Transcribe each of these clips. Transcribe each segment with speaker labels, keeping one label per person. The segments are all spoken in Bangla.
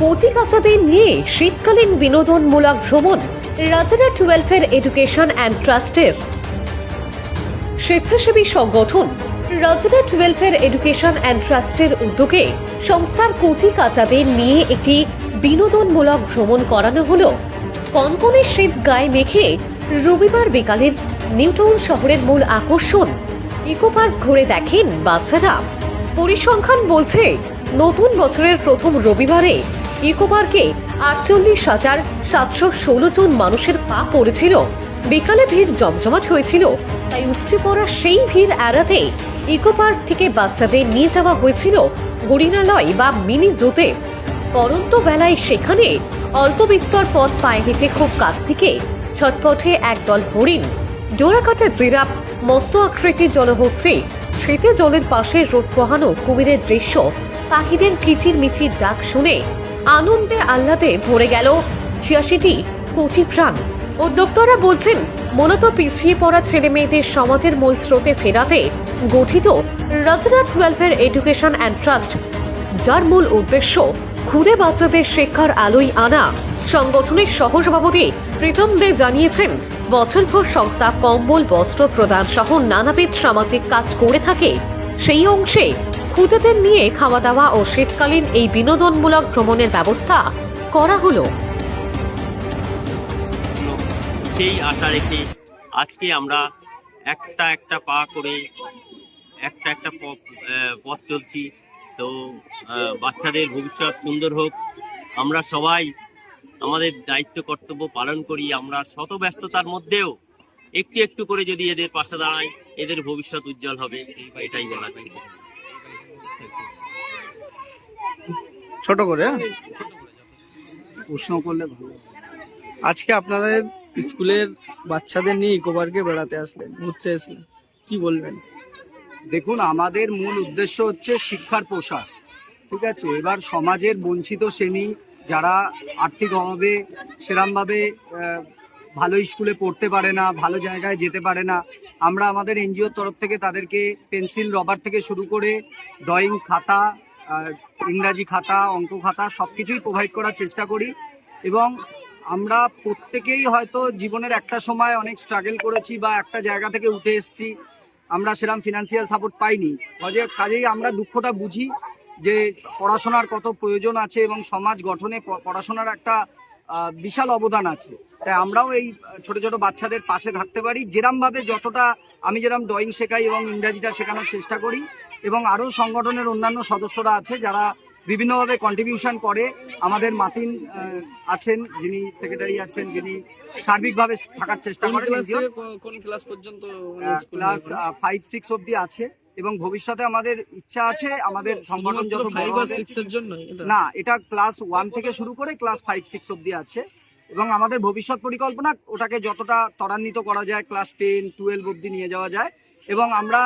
Speaker 1: কচিকাঁচাদের নিয়ে শীতকালীন বিনোদনমূলক ভ্রমণ রাজারহাট ওয়েলফেয়ার এডুকেশন অ্যান্ড ট্রাস্টের স্বেচ্ছাসেবী সংগঠন রাজারহাট ওয়েলফেয়ার এডুকেশন অ্যান্ড ট্রাস্টের উদ্যোগে সংস্থার কচিকাঁচাদের নিয়ে একটি বিনোদনমূলক ভ্রমণ করানো হলো। কনকনে শীত গায়ে মেখে রবিবার বিকালের নিউটাউন শহরের মূল আকর্ষণ ইকো পার্ক ঘুরে দেখেন বাচ্চারা। পরিসংখ্যান বলছে নতুন বছরের প্রথম রবিবারে ইকো পার্কে 48,716 জন মানুষের পা পড়েছিল। বিকালে ভিড় জমজমাট হয়েছিল, তাই উপচে পড়া সেই ভিড় এড়াতে ইকো পার্ক থেকে বাচ্চাদের নিয়ে যাওয়া হয়েছিল হরিণালয় বা মিনি জুতে। পরন্ত বেলায় সেখানে অল্প বিস্তর পথ পায়ে হেঁটে খুব কাছ থেকে ছটপটে একদল হরিণ, ডোরাকাটা জিরাফ, মস্ত আকৃতির জলহস্তি, শীতে জলের পাশে রোদ পোহানো কুমিরের দৃশ্য, পাখিদের কিচির মিচির ডাক শুনে আনন্দে আহ্লাদে ভরে গেল ৮৬টি কচি প্রাণ। উদ্যোক্তারা বলছেন, মূলত পিছিয়ে পড়া ছেলে মেয়েদের সমাজের মূল স্রোতে ফেরাতে গঠিত Rajarhat welfare education and trust, যার মূল উদ্দেশ্য ক্ষুদে বাচ্চাদের শিক্ষার আলোয় আনা। সংগঠনের সহসভাপতি প্রীতম দে জানিয়েছেন, বছরভর সংস্থা কম্বল, বস্ত্র প্রদান সহ নানাবিধ সামাজিক কাজ করে থাকে। সেই অংশে ক্ষুদেদের নিয়ে খাওয়া দাওয়া ও শীতকালীন এই বিনোদনমূলক ভ্রমণের ব্যবস্থা করা হলো।
Speaker 2: সেই আশা রেখে আজকে আমরা একটা পা করে একটা পথ চলছি। তো বাচ্চাদের ভবিষ্যৎ সুন্দর হোক, আমরা সবাই আমাদের দায়িত্ব কর্তব্য পালন করি। আমরা শত ব্যস্ততার মধ্যেও একটু একটু করে যদি এদের পাশে দাঁড়াই, এদের ভবিষ্যৎ উজ্জ্বল হবে, এটাই বলা যায়।
Speaker 3: ছোট করে প্রশ্ন করলে ভালো। আজকে আপনাদের স্কুলের বাচ্চাদের নিয়ে ইকো পার্কে বেড়াতে আসলেন, ঘুরতে আসলেন, কি বলবেন?
Speaker 4: দেখুন, আমাদের মূল উদ্দেশ্য হচ্ছে শিক্ষার প্রসার, ঠিক আছে। এবার সমাজের বঞ্চিত শ্রেণী যারা আর্থিক অভাবে সেরমভাবে ভালো স্কুলে পড়তে পারে না, ভালো জায়গায় যেতে পারে না, আমরা আমাদের এনজিওর তরফ থেকে তাদেরকে পেন্সিল, রবার থেকে শুরু করে ড্রয়িং খাতা, ইংরাজি খাতা, অঙ্ক খাতা সব কিছুই প্রোভাইড করার চেষ্টা করি। এবং আমরা প্রত্যেকেই হয়তো জীবনের একটা সময় অনেক স্ট্রাগল করেছি বা একটা জায়গা থেকে উঠে এসেছি, আমরা সেরকম ফিনান্সিয়াল সাপোর্ট পাইনি। কাজেই আমরা দুঃখটা বুঝি যে পড়াশোনার কত প্রয়োজন আছে এবং সমাজ গঠনে পড়াশোনার একটা বিশাল অবদান আছে। তাই আমরাও এই ছোট ছোট বাচ্চাদের পাশে থাকতে পারি, যেরমভাবে যতটা আমি যেরকম ড্রয়িং শেখাই এবং ইংরাজিটা শেখানোর চেষ্টা করি। এবং আরও সংগঠনের অন্যান্য সদস্যরা আছে যারা বিভিন্নভাবে কন্ট্রিবিউশন করে। আমাদের মাতিন আছেন, যিনি সেক্রেটারি আছেন, যিনি সার্বিকভাবে থাকার চেষ্টা করেন।
Speaker 3: কোন ক্লাস পর্যন্ত?
Speaker 4: ক্লাস 5-6 অবধি আছে এবং ভবিষ্যতে আমাদের ইচ্ছা আছে আমাদের সংগঠন যত
Speaker 3: 5-6 জন্য
Speaker 4: না, এটা ক্লাস 1 থেকে শুরু করে ক্লাস 5-6 অবধি আছে। এবং আমাদের ভবিষ্যৎ পরিকল্পনা ওটাকে যতটা ত্বরান্বিত করা যায় ক্লাস 10-12 অবধি নিয়ে যাওয়া যায়। এবং আমরা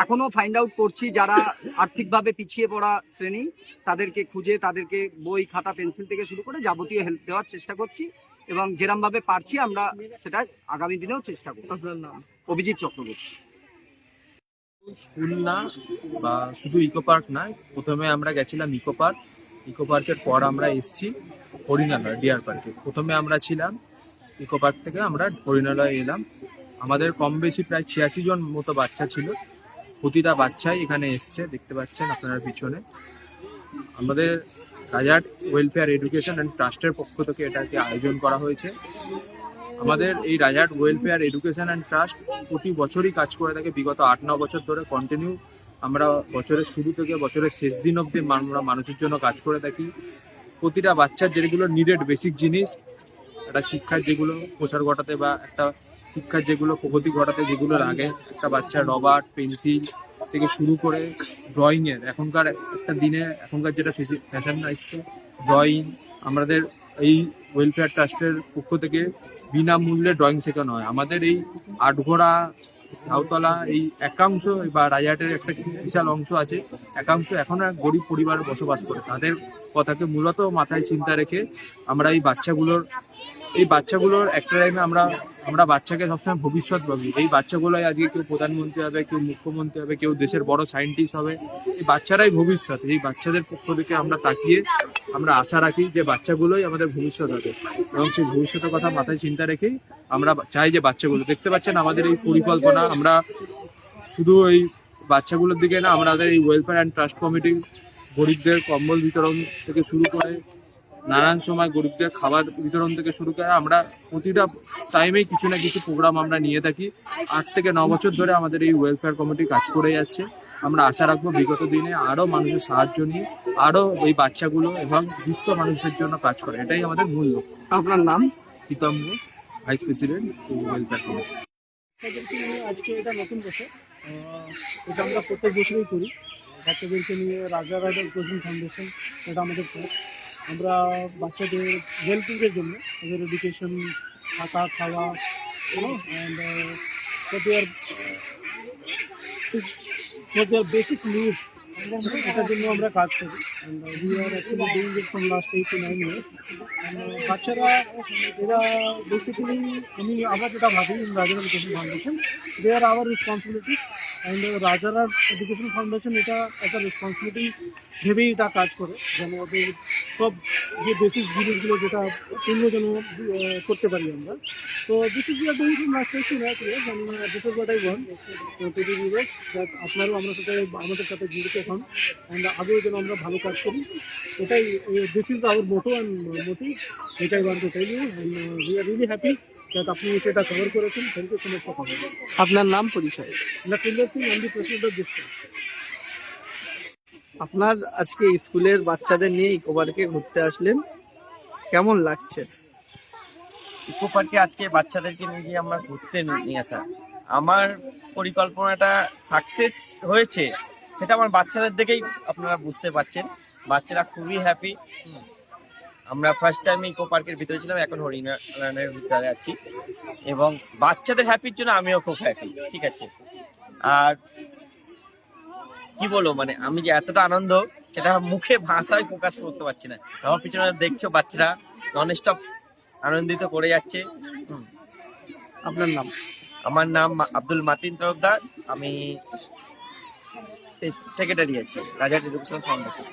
Speaker 4: এখনো ফাইন্ড আউট করছি যারা আর্থিকভাবে পিছিয়ে পড়া শ্রেণী, তাদেরকে খুঁজে তাদেরকে বই, খাতা, পেন্সিল থেকে শুরু করে যাবতীয় হেল্প দেওয়ার চেষ্টা করছি এবং যেরমভাবে পারছি আমরা সেটা আগামী দিনেও চেষ্টা করব।
Speaker 3: আপনার নাম?
Speaker 4: অভিজিৎ চক্রবর্তী।
Speaker 5: স্কুল না বা শুধু ইকো পার্ক না, প্রথমে আমরা গেছিলাম ইকো পার্ক। ইকো পার্কের পর আমরা এসেছি হরিণালয়, ডিয়ার পার্কে। প্রথমে আমরা ছিলাম ইকো পার্ক, থেকে আমরা হরিণালয় এলাম। আমাদের কম বেশি প্রায় ৮৬ জন মতো বাচ্চা ছিল। প্রতিটা বাচ্চাই এখানে এসছে, দেখতে পাচ্ছেন আপনার পিছনে। আমাদের রাজারহাট ওয়েলফেয়ার এডুকেশন অ্যান্ড ট্রাস্টের পক্ষ থেকে এটাকে আয়োজন করা হয়েছে। আমাদের এই Rajarhat welfare education and trust প্রতি বছরই কাজ করে থাকে। বিগত ৮-৯ বছর ধরে কন্টিনিউ আমরা বছরের শুরু থেকে বছরের শেষ দিন অবধি আমরা মানুষের জন্য কাজ করে থাকি। প্রতিটা বাচ্চার যেগুলো নিডেড বেসিক জিনিস, একটা শিক্ষার যেগুলো প্রসার ঘটাতে বা একটা শিক্ষার যেগুলো প্রগতি ঘটাতে যেগুলো লাগে, একটা বাচ্চার রবার, পেন্সিল থেকে শুরু করে ড্রয়িংয়ের, এখনকার একটা দিনে এখনকার যেটা ফ্যাশন আসছে ড্রয়িং, আমাদের এই ওয়েলফেয়ার ট্রাস্টের পক্ষ থেকে বিনামূল্যে ড্রয়িং শেখানো হয়। আমাদের এই আটঘোড়া ঝাউতলা এই একাংশ বা রাজাহাটের একটা বিশাল অংশ আছে, একাংশ এখনো এক গরিব পরিবারে বসবাস করে। তাদের কথাকে মূলত মাথায় চিন্তা রেখে আমরা এই বাচ্চাগুলোর একটা টাইমে আমরা বাচ্চাকে সবসময় ভবিষ্যৎ ভাবি। এই বাচ্চাগুলোই আজকে কেউ প্রধানমন্ত্রী হবে, কেউ মুখ্যমন্ত্রী হবে, কেউ দেশের বড় সায়েন্টিস্ট হবে। এই বাচ্চারাই ভবিষ্যৎ। এই বাচ্চাদের পক্ষ থেকে আমরা তাকিয়ে আমরা আশা রাখি যে বাচ্চাগুলোই আমাদের ভবিষ্যৎ হবে, এবং সেই ভবিষ্যতের কথা মাথায় চিন্তা রেখেই আমরা চাই যে বাচ্চাগুলো, দেখতে পাচ্ছেন আমাদের এই পরিকল্পনা, আমরা শুধু এই বাচ্চাগুলোর দিকে না, আমাদের এই ওয়েলফেয়ার অ্যান্ড ট্রাস্ট কমিটি গরিবদের কম্বল বিতরণ থেকে শুরু করে নানান সময় গরিবদের খাবার বিতরণ থেকে শুরু করে আমরা প্রতিটা টাইমেই কিছু না কিছু প্রোগ্রাম আমরা নিয়ে থাকি। 8 থেকে 9 বছর ধরে আমাদের এই ওয়েলফেয়ার কমিটি কাজ করে যাচ্ছে। আমরা আশা রাখবো বিগত দিনে আরও মানুষের সাহায্য নিয়ে আরও এই বাচ্চাগুলো এবং সুস্থ মানুষদের জন্য কাজ করে, এটাই আমাদের মূল লক্ষ্য।
Speaker 3: আপনার নাম?
Speaker 5: Pritam Ghosh, vice president welfare committee.
Speaker 6: বাচ্চাদেরকে নিয়ে আজকে এটা নতুন বছর, এটা আমরা প্রত্যেক বছরই করি। বাচ্চাদেরকে নিয়ে রাজারহাট এডুকেশন ফাউন্ডেশন, এটা আমাদের ক্লাব। আমরা বাচ্চাদের ওয়েলফেয়ারের জন্য ওদের এডুকেশন, থাকা, খাওয়া, and for their basic needs, এটার জন্য আমরা কাজ করি। We are actually doing it from last 8 to 9 years। বাচ্চারা এরা বেসিক্যালি, আমি আবার যেটা ভাবি Rajarhat education foundation, they are our responsibility, and Rajarhat education foundation এটা একটা রেসপন্সিবিলিটি ভেবেই এটা কাজ করে, যেন ওদের সব যে বেসিক জিনিসগুলো যেটা পূর্ণ যেন করতে পারি আমরা। তো this is we are doing from last 8 to 9 years, and this is what I want to the viewers, that আপনারাও আমাদের সাথে জড়িত হন, অ্যান্ড আগেও যেন আমরা ভালো কাজ করি। এটাই, this is our motto and motive, which I want to tell you, and we are really happy that আপনি সেটা কভার করেছেন। Thank you so much for covering.
Speaker 3: আপনার নাম, পরিচয়?
Speaker 6: Lakhindar Singh, MD president of this club.
Speaker 3: আপনার আজকে স্কুলের বাচ্চাদের নিয়ে ইকো পার্কে ঘুরতে আসলেন, কেমন লাগছে?
Speaker 7: ইকো পার্কে আজকে বাচ্চাদেরকে নিয়ে গিয়ে আমরা ঘুরতে নিয়ে আসা, আমার পরিকল্পনাটা সাকসেস হয়েছে সেটা আমার বাচ্চাদের দেখেই আপনারা বুঝতে পারছেন। বাচ্চারা খুবই হ্যাপি। আমরা ফার্স্ট টাইম ইকো পার্কের ভিতরে ছিলাম, এখন হরিণালয়ের ভিতরে আছি, এবং বাচ্চাদের হ্যাপির জন্য আমিও খুব হ্যাপি। ঠিক আছে, আর কি বলবো, মানে আমি যে এতটা আনন্দ সেটা মুখে ভাষায় প্রকাশ করতে পারছি না। আমার পিছনে দেখছো বাচ্চারা নন স্টপ আনন্দিত করে যাচ্ছে।
Speaker 3: আপনার নাম?
Speaker 7: আমার নাম আব্দুল মাতিন তরফদার, আমি সেক্রেটারি আছি রাজারহাট এডুকেশন ফাউন্ডেশন।